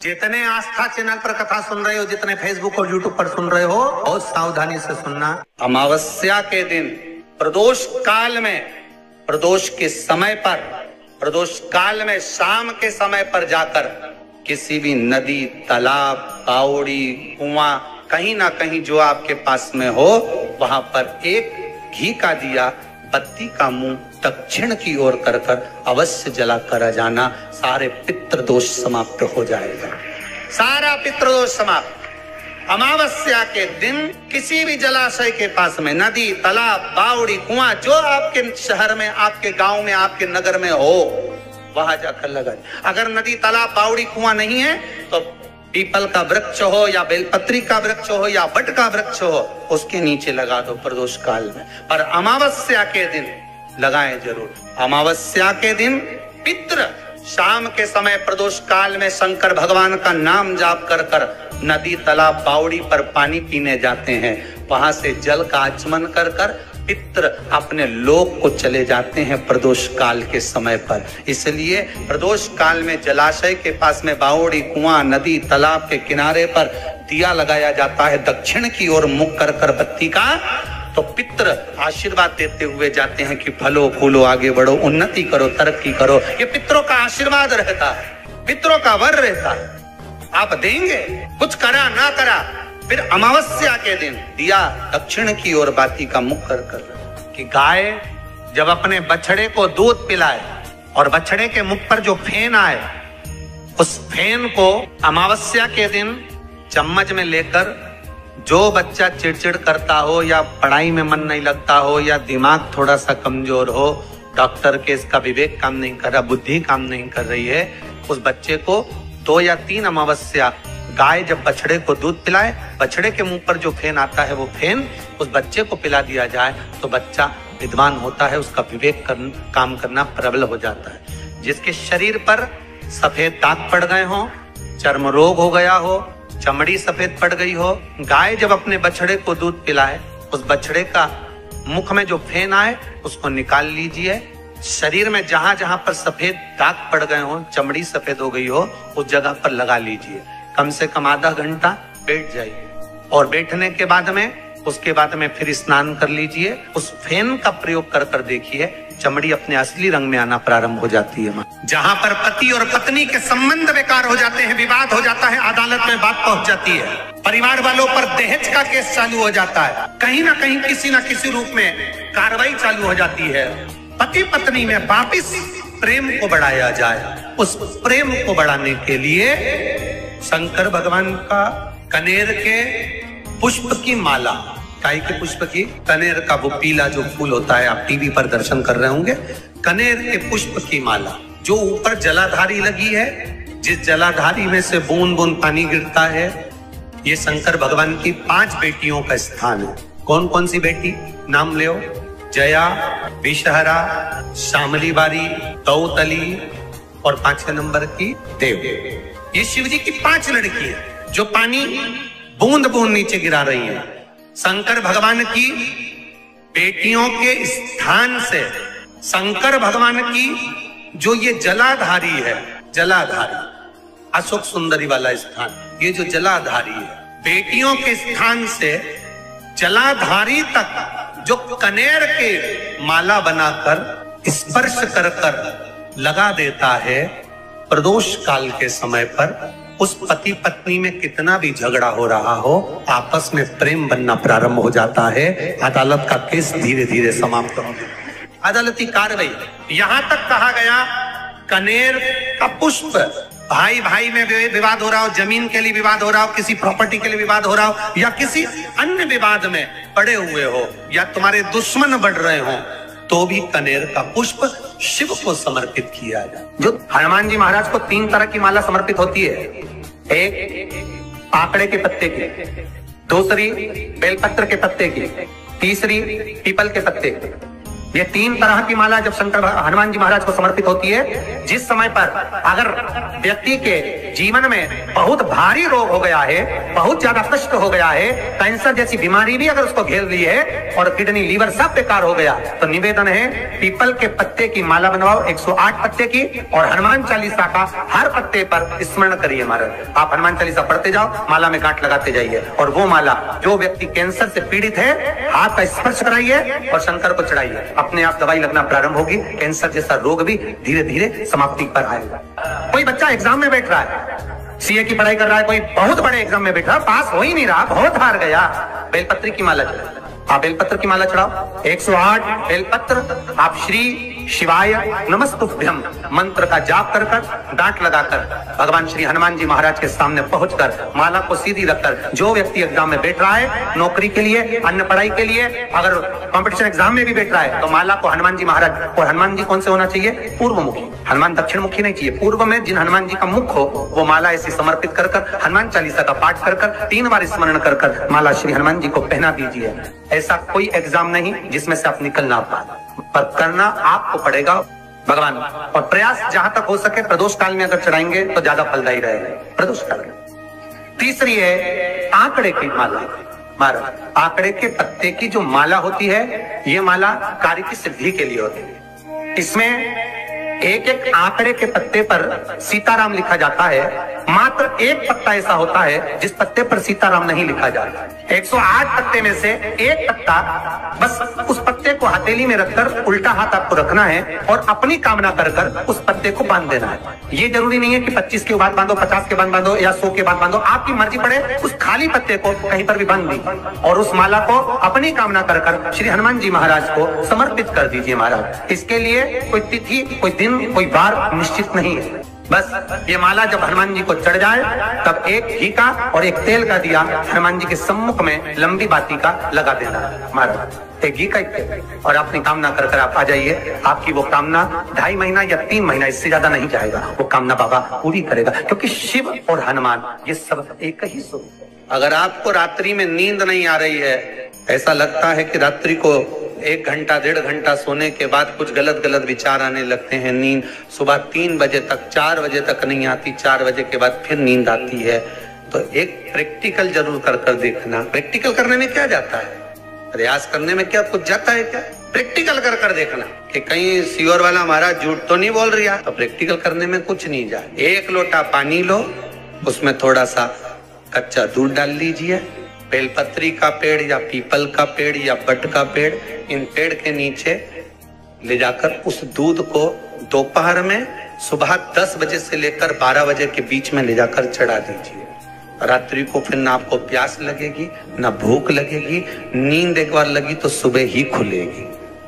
जितने आस्था चैनल पर कथा सुन रहे हो, जितने फेसबुक और यूट्यूब पर सुन रहे हो, बहुत सावधानी से सुनना। अमावस्या के दिन प्रदोष काल में, प्रदोष के समय पर, प्रदोष काल में शाम के समय पर जाकर किसी भी नदी, तालाब, बावड़ी, कुआं, कहीं ना कहीं जो आपके पास में हो, वहां पर एक घी का दिया, बत्ती का मुंह दक्षिण की ओर कर अवश्य जला कर जाना। सारे पितृदोष समाप्त हो जाएगा, सारा पितृदोष समाप्त। अमावस्या के दिन किसी भी जलाशय के पास में, नदी, तालाब, बावड़ी, कुआं, जो आपके शहर में, आपके गांव में, आपके नगर में हो, वहां जाकर लगा। अगर नदी, तालाब, बावड़ी, कुआं नहीं है तो पीपल का वृक्ष हो या बेलपत्री का वृक्ष हो या वट का वृक्ष हो, उसके नीचे लगा दो प्रदोष काल में। पर अमावस्या के दिन लगाएं जरूर। अमावस्या के दिन पितृ शाम के समय प्रदोष काल में शंकर भगवान का नाम जाप कर नदी, तालाब, बावड़ी पर पानी पीने जाते हैं। वहां से जल का आचमन कर पितृ अपने लोक को चले जाते हैं प्रदोष काल के समय पर। इसलिए प्रदोष काल में जलाशय के पास में, बावड़ी, कुआं, नदी, तालाब के किनारे पर दिया लगाया जाता है दक्षिण की ओर मुख कर बत्ती का। तो पितृ आशीर्वाद देते हुए जाते हैं कि फलो फूलो, आगे बढ़ो, उन्नति करो, तरक्की करो। ये पितरों का आशीर्वाद रहता है, पितरों का वर रहता है। आप देंगे, कुछ करा ना करा, फिर अमावस्या के दिन दिया दक्षिण की ओर बाती का मुख कर कि गाय जब अपने बछड़े को दूध पिलाए और बछड़े के मुख पर जो फेन आए, उस फेन को अमावस्या के दिन चम्मच में लेकर, जो बच्चा चिड़चिड़ करता हो या पढ़ाई में मन नहीं लगता हो या दिमाग थोड़ा सा कमजोर हो, डॉक्टर के इसका विवेक काम नहीं कर रहा, बुद्धि काम नहीं कर रही है, उस बच्चे को 2 या 3 अमावस्या गाय जब बछड़े को दूध पिलाए, बछड़े के मुंह पर जो फेन आता है वो फेन उस बच्चे को पिला दिया जाए तो बच्चा विद्वान होता है, उसका विवेक काम करना प्रबल हो जाता है। जिसके शरीर पर सफेद दाग पड़ गए हो, चर्म रोग हो गया हो, चमड़ी सफेद पड़ गई हो, गाय जब अपने बछड़े को दूध पिलाए, उस बछड़े का मुख में जो फेन आए उसको निकाल लीजिए। शरीर में जहां जहां पर सफेद दाग पड़ गए हो, चमड़ी सफेद हो गई हो, उस जगह पर लगा लीजिए। कम से कम आधा घंटा बैठ जाइए और बैठने के बाद में, उसके बाद में फिर स्नान कर लीजिए। उस फेन का प्रयोग कर देखिए, चमड़ी अपने असली रंग में आना प्रारंभ हो जाती है। जहां पर पति और पत्नी के संबंध बेकार हो जाते हैं, विवाद हो जाता है, अदालत में बात पहुंच जाती है, परिवार वालों पर दहेज का केस चालू हो जाता है, कहीं ना कहीं किसी ना किसी रूप में कार्रवाई चालू हो जाती है, पति पत्नी में वापिस प्रेम को बढ़ाया जाए। उस प्रेम को बढ़ाने के लिए शंकर भगवान का कनेर के पुष्प की माला, काय के पुष्प की, कनेर का वो पीला जो फूल होता है, आप टीवी पर दर्शन कर रहे होंगे, कनेर के पुष्प की माला जो ऊपर जलाधारी लगी है, जिस जलाधारी में से बूंद बूंद पानी गिरता है, ये शंकर भगवान की 5 बेटियों का स्थान है। कौन कौन सी बेटी नाम ले? जया, विषहरा, शामली बारी, तौतली और 5वें नंबर की देव। ये शिव जी की 5 लड़की है जो पानी बूंद बूंद नीचे गिरा रही है। शंकर भगवान की बेटियों के स्थान से शंकर भगवान की जो ये जलाधारी है, जलाधारी अशोक सुंदरी वाला स्थान, ये जो जलाधारी है, बेटियों के स्थान से जलाधारी तक जो कनेर के माला बनाकर स्पर्श कर लगा देता है, प्रदोष काल के समय पर उस पति पत्नी में कितना भी झगड़ा हो रहा हो, आपस में प्रेम बनना प्रारंभ हो जाता है। अदालत का केस धीरे धीरे समाप्त हो गया, अदालती कार्रवाई। यहां तक कहा गया कनेर का पुष्प, भाई भाई में विवाद हो रहा हो, जमीन के लिए विवाद हो रहा हो, किसी प्रॉपर्टी के लिए विवाद हो रहा हो, या किसी अन्य विवाद में पड़े हुए हो, या तुम्हारे दुश्मन बढ़ रहे हो, तो भी कनेर का पुष्प शिव को समर्पित किया जाए। जो हनुमान जी महाराज को 3 तरह की माला समर्पित होती है, एक आकड़े के पत्ते की, दूसरी बेलपत्र के पत्ते की, तीसरी पीपल के पत्ते की। ये 3 तरह की माला जब शंकर हनुमान जी महाराज को समर्पित होती है, जिस समय पर अगर व्यक्ति के जीवन में बहुत भारी रोग हो गया है, बहुत ज्यादा कष्ट हो गया है, कैंसर जैसी बीमारी भी अगर उसको घेर ली है और किडनी लीवर सब बेकार हो गया, तो निवेदन है पीपल के पत्ते की माला बनवाओ 108 पत्ते की, और हनुमान चालीसा का हर पत्ते पर स्मरण करिए महाराज। आप हनुमान चालीसा पढ़ते जाओ, माला में गांठ लगाते जाइए, और वो माला जो व्यक्ति कैंसर से पीड़ित है हाथ का स्पर्श कराइए और शंकर को चढ़ाइए, अपने आप दवाई लगना प्रारंभ होगी। कैंसर जैसा रोग भी धीरे धीरे समाप्ति पर आएगा। कोई बच्चा एग्जाम में बैठ रहा है, सीए की पढ़ाई कर रहा है, कोई बहुत बड़े एग्जाम में बैठा, पास हो ही नहीं रहा, बहुत हार गया, बेलपत्री की माला चढ़ाओ। आप बेलपत्र की माला चढ़ाओ, 108 बेलपत्र, आप श्री शिवाय नमस्तुभ्यम मंत्र का जाप कर गांठ लगाकर भगवान श्री हनुमान जी महाराज के सामने पहुंचकर माला को सीधी रखकर, जो व्यक्ति एग्जाम में बैठ रहा है, नौकरी के लिए, अन्य पढ़ाई के लिए, अगर कंपटीशन एग्जाम में भी बैठ रहा है, तो माला को हनुमान जी महाराज, और हनुमान जी कौन से होना चाहिए? पूर्व मुखी। हनुमान दक्षिण मुखी नहीं चाहिए, पूर्व में जिन हनुमान जी का मुख हो वो माला ऐसी समर्पित कर हनुमान चालीसा का पाठ कर 3 बार स्मरण कर माला श्री हनुमान जी को पहना दीजिए। ऐसा कोई एग्जाम नहीं जिसमें से आप निकल ना पाए, पर करना आपको पड़ेगा भगवान, और प्रयास जहां तक हो सके प्रदोष काल में अगर चढ़ाएंगे तो ज्यादा फलदायी रहेगा, प्रदोष काल में। तीसरी है आंकड़े की माला। महाराज, आंकड़े के पत्ते की जो माला होती है, ये माला कार्य की सिद्धि के लिए होती है। इसमें एक एक आंकड़े के पत्ते पर सीताराम लिखा जाता है, मात्र एक पत्ता ऐसा होता है जिस पत्ते पर सीताराम नहीं लिखा जाता। 108 पत्ते में से एक पत्ता, बस उस पत्ते को हथेली में रखकर उल्टा हाथ आपको रखना है और अपनी कामना कर उस पत्ते को बांध देना है। ये जरूरी नहीं है कि 25 के बाद बांधो, 50 के बाद बांधो या 100 के बाद बांधो, आपकी मर्जी पड़े। उस खाली पत्ते को कहीं पर भी बांध दी और उस माला को अपनी कामना कर श्री हनुमान जी महाराज को समर्पित कर दीजिए महाराज। इसके लिए कोई तिथि, कोई दिन, कोई बार निश्चित नहीं है। बस ये माला जब हनुमान जी को चढ़ जाए तब एक घी का और एक तेल का दिया हनुमान जी के सम्मुख में लंबी बाती का लगा देना महाराज, एक घी का एक तेल, और अपनी कामना कर आप आ जाइए। आपकी वो कामना 2.5 महीना या 3 महीना, इससे ज्यादा नहीं जाएगा, वो कामना बाबा पूरी करेगा, क्योंकि शिव और हनुमान ये सब एक ही स्वरूप है। अगर आपको रात्रि में नींद नहीं आ रही है, ऐसा लगता है कि रात्रि को 1 घंटा 1.5 घंटा सोने के बाद कुछ गलत विचार आने लगते हैं, नींद सुबह 3 बजे तक 4 बजे तक नहीं आती, 4 बजे के बाद फिर नींद आती है, तो एक प्रैक्टिकल जरूर कर देखना। प्रैक्टिकल करने में क्या जाता है? प्रयास करने में क्या कुछ जाता है क्या? प्रैक्टिकल कर देखना कि कहीं सीओर वाला महाराज झूठ तो नहीं बोल रहा, तो प्रैक्टिकल करने में कुछ नहीं जाए। 1 लोटा पानी लो, उसमें थोड़ा सा कच्चा दूध डाल लीजिए, बेलपत्री का पेड़ या पीपल का पेड़ या बट का पेड़, इन पेड़ के नीचे ले जाकर उस दूध को दोपहर में सुबह 10 बजे से लेकर 12 बजे के बीच में ले जाकर चढ़ा दीजिए। रात्रि को फिर ना आपको प्यास लगेगी, ना भूख लगेगी, नींद एक बार लगी तो सुबह ही खुलेगी।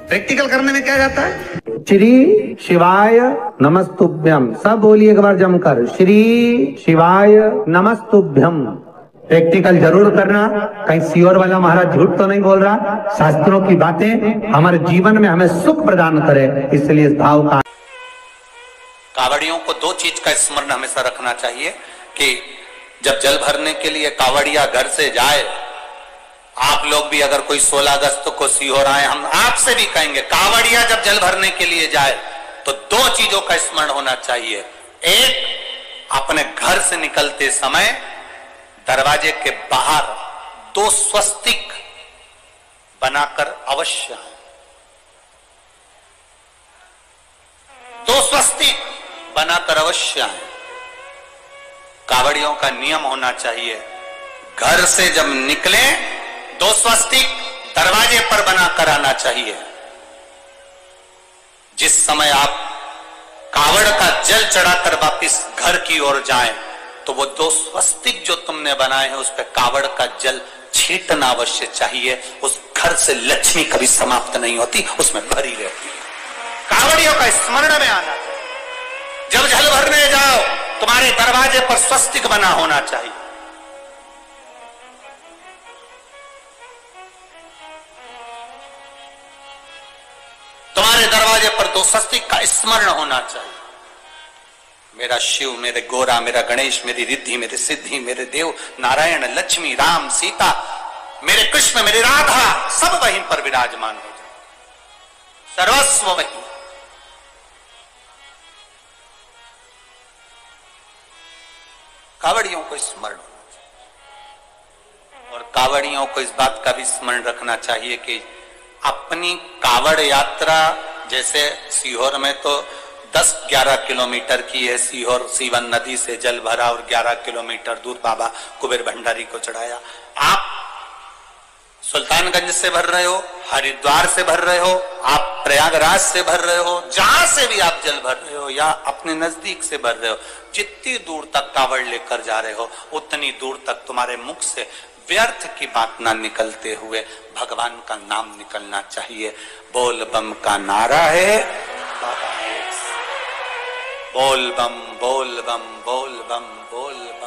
प्रैक्टिकल करने में क्या जाता है? श्री शिवाय नमस्तुभ्यम, सब बोलिए एक बार जमकर, श्री शिवाय नमस्तुभ्यम। प्रैक्टिकल जरूर करना, कहीं सीओर वाला महाराज झूठ तो नहीं बोल रहा। शास्त्रों की बातें हमारे जीवन में हमें सुख प्रदान करे, इसलिए इस भाव का। कावड़ियों को 2 चीज का स्मरण हमेशा रखना चाहिए कि जब जल भरने के लिए कावड़िया घर से जाए, आप लोग भी अगर कोई 16 अगस्त को सीहोर आए, हम आपसे भी कहेंगे कावड़िया जब जल भरने के लिए जाए तो 2 चीजों का स्मरण होना चाहिए। एक, अपने घर से निकलते समय दरवाजे के बाहर 2 स्वस्तिक बनाकर अवश्य आए, 2 स्वस्तिक बनाकर अवश्य आए। कावड़ियों का नियम होना चाहिए, घर से जब निकले 2 स्वस्तिक दरवाजे पर बनाकर आना चाहिए। जिस समय आप कावड़ का जल चढ़ाकर वापिस घर की ओर जाएं, तो वो 2 स्वस्तिक जो तुमने बनाए हैं उस पर कावड़ का जल छींटना अवश्य चाहिए। उस घर से लक्ष्मी कभी समाप्त नहीं होती, उसमें भरी रहती है। कावड़ियों का स्मरण में आना, जब जल भरने जाओ तुम्हारे दरवाजे पर स्वस्तिक बना होना चाहिए। तुम्हारे दरवाजे पर 2 स्वस्तिक का स्मरण होना चाहिए। मेरा शिव, मेरे गोरा, मेरा गणेश, मेरी रिद्धि, मेरी सिद्धि, मेरे देव नारायण, लक्ष्मी, राम, सीता, मेरे कृष्ण, मेरी राधा, सब वहीं पर विराजमान हो जाए। सर्वस्व वही। कावड़ियों को स्मरण होना चाहिए और कावड़ियों को इस बात का भी स्मरण रखना चाहिए कि अपनी कावड़ यात्रा, जैसे सीहोर में तो 10-11 किलोमीटर की है, सीहोर सीवन नदी से जल भरा और 11 किलोमीटर दूर बाबा कुबेर भंडारी को चढ़ाया। आप सुल्तानगंज से भर रहे हो, हरिद्वार से भर रहे हो, आप प्रयागराज से भर रहे हो, जहां से भी आप जल भर रहे हो या अपने नजदीक से भर रहे हो, जितनी दूर तक कावड़ लेकर जा रहे हो उतनी दूर तक तुम्हारे मुख से व्यर्थ की बात ना निकलते हुए भगवान का नाम निकलना चाहिए। बोल बम का नारा है, बोल बम बोल बम बोल बम बोल बम।